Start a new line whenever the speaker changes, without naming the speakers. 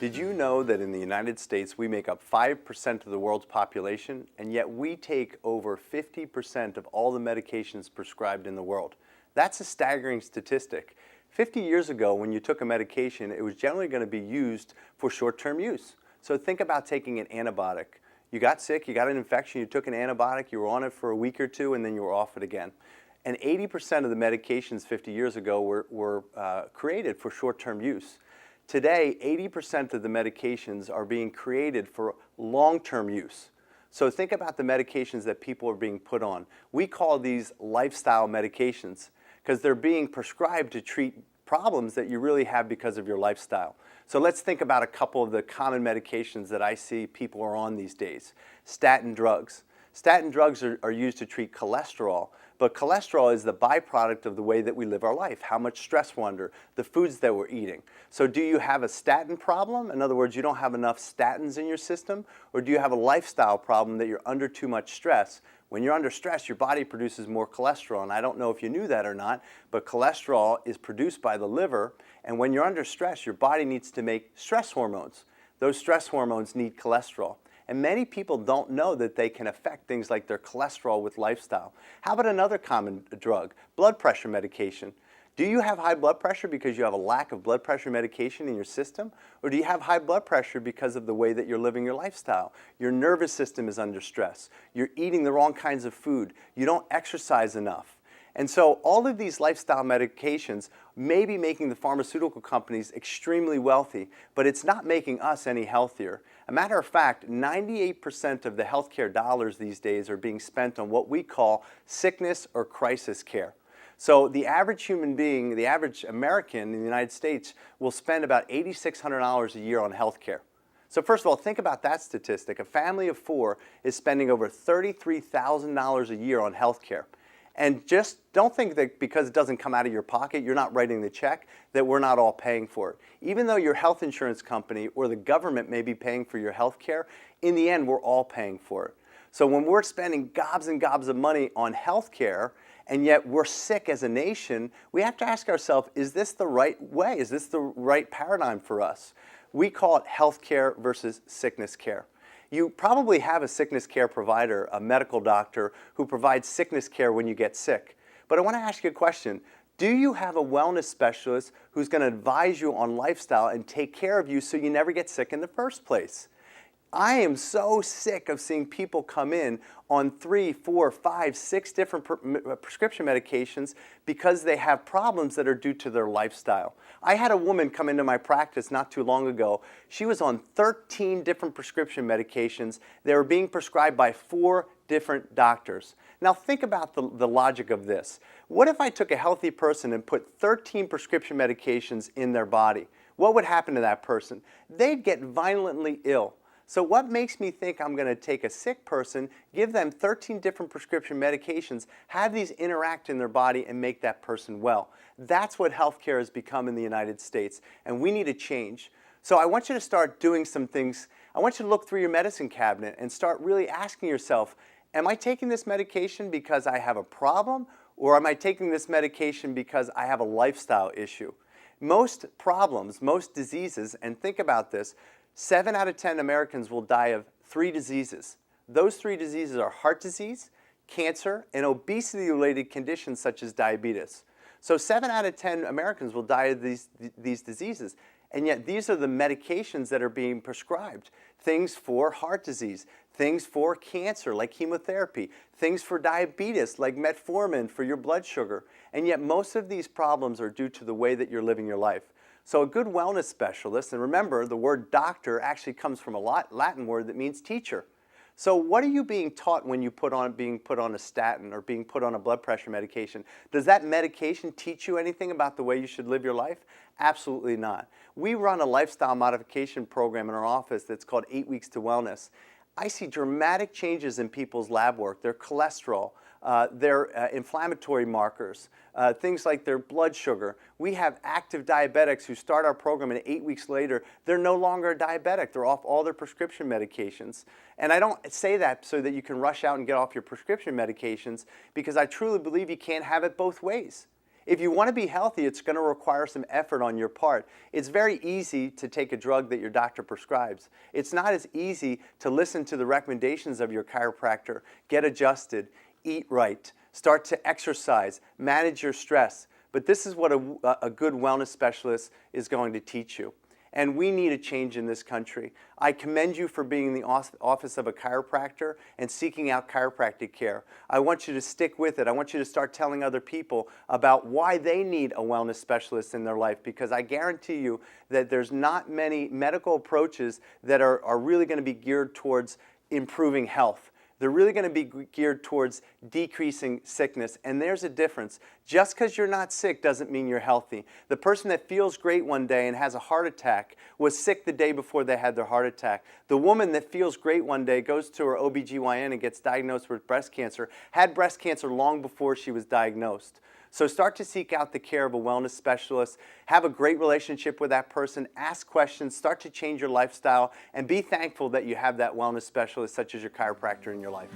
Did you know that in the United States we make up 5% of the world's population, and yet we take over 50% of all the medications prescribed in the world? That's a staggering statistic. 50 years ago, when you took a medication, it was generally going to be used for short-term use. So think about taking an antibiotic. You got sick, you got an infection, you took an antibiotic, you were on it for a week or two, and then you were off it again. And 80% of the medications 50 years ago were created for short-term use. Today, 80% of the medications are being created for long-term use. So think about the medications that people are being put on. We call these lifestyle medications because they're being prescribed to treat problems that you really have because of your lifestyle. So let's think about a couple of the common medications that I see people are on these days. Statin drugs. Statin drugs are used to treat cholesterol, but cholesterol is the byproduct of the way that we live our life, how much stress we're under, the foods that we're eating. So do you have a statin problem? In other words, you don't have enough statins in your system? Or do you have a lifestyle problem that you're under too much stress? When you're under stress, your body produces more cholesterol, and I don't know if you knew that or not, but cholesterol is produced by the liver, and when you're under stress, your body needs to make stress hormones. Those stress hormones need cholesterol. And many people don't know that they can affect things like their cholesterol with lifestyle. How about another common drug? Blood pressure medication. Do you have high blood pressure because you have a lack of blood pressure medication in your system? Or do you have high blood pressure because of the way that you're living your lifestyle? Your nervous system is under stress. You're eating the wrong kinds of food. You don't exercise enough. And so all of these lifestyle medications may be making the pharmaceutical companies extremely wealthy, but it's not making us any healthier. A matter of fact, 98% of the healthcare dollars these days are being spent on what we call sickness or crisis care. So the average human being, the average American in the United States will spend about $8,600 a year on healthcare. So first of all, think about that statistic. A family of four is spending over $33,000 a year on healthcare. And just don't think that because it doesn't come out of your pocket, you're not writing the check, that we're not all paying for it. Even though your health insurance company or the government may be paying for your health care, in the end, we're all paying for it. So when we're spending gobs and gobs of money on health care, and yet we're sick as a nation, we have to ask ourselves, is this the right way? Is this the right paradigm for us? We call it health care versus sickness care. You probably have a sickness care provider, a medical doctor, who provides sickness care when you get sick. But I want to ask you a question. Do you have a wellness specialist who's going to advise you on lifestyle and take care of you so you never get sick in the first place? I am so sick of seeing people come in on 3, 4, 5, 6 different prescription medications because they have problems that are due to their lifestyle. I had a woman come into my practice not too long ago. She was on 13 different prescription medications. They were being prescribed by 4 different doctors. Now think about the logic of this. What if I took a healthy person and put 13 prescription medications in their body? What would happen to that person? They'd get violently ill. So what makes me think I'm going to take a sick person, give them 13 different prescription medications, have these interact in their body and make that person well? That's what healthcare has become in the United States, and we need to change. So I want you to start doing some things. I want you to look through your medicine cabinet and start really asking yourself, am I taking this medication because I have a problem, or am I taking this medication because I have a lifestyle issue? Most problems, most diseases, and think about this, 7 out of 10 Americans will die of 3 diseases. Those 3 diseases are heart disease, cancer, and obesity-related conditions such as diabetes. So 7 out of 10 Americans will die of these diseases, and yet these are the medications that are being prescribed. Things for heart disease, things for cancer like chemotherapy, things for diabetes like metformin for your blood sugar, and yet most of these problems are due to the way that you're living your life. So a good wellness specialist, and remember the word doctor actually comes from a Latin word that means teacher. So what are you being taught when you being put on a statin or being put on a blood pressure medication? Does that medication teach you anything about the way you should live your life? Absolutely not. We run a lifestyle modification program in our office that's called 8 Weeks to Wellness. I see dramatic changes in people's lab work, their cholesterol, their inflammatory markers, things like their blood sugar. We have active diabetics who start our program and 8 weeks later, they're no longer diabetic. They're off all their prescription medications. And I don't say that so that you can rush out and get off your prescription medications, because I truly believe you can't have it both ways. If you want to be healthy, it's going to require some effort on your part. It's very easy to take a drug that your doctor prescribes. It's not as easy to listen to the recommendations of your chiropractor, get adjusted, eat right, start to exercise, manage your stress. But this is what a good wellness specialist is going to teach you. And we need a change in this country. I commend you for being in the office of a chiropractor and seeking out chiropractic care. I want you to stick with it. I want you to start telling other people about why they need a wellness specialist in their life, because I guarantee you that there's not many medical approaches that are really going to be geared towards improving health. They're really going to be geared towards decreasing sickness. And there's a difference. Just because you're not sick doesn't mean you're healthy. The person that feels great one day and has a heart attack was sick the day before they had their heart attack. The woman that feels great one day goes to her OBGYN and gets diagnosed with breast cancer, had breast cancer long before she was diagnosed. So start to seek out the care of a wellness specialist, have a great relationship with that person, ask questions, start to change your lifestyle, and be thankful that you have that wellness specialist such as your chiropractor in your life.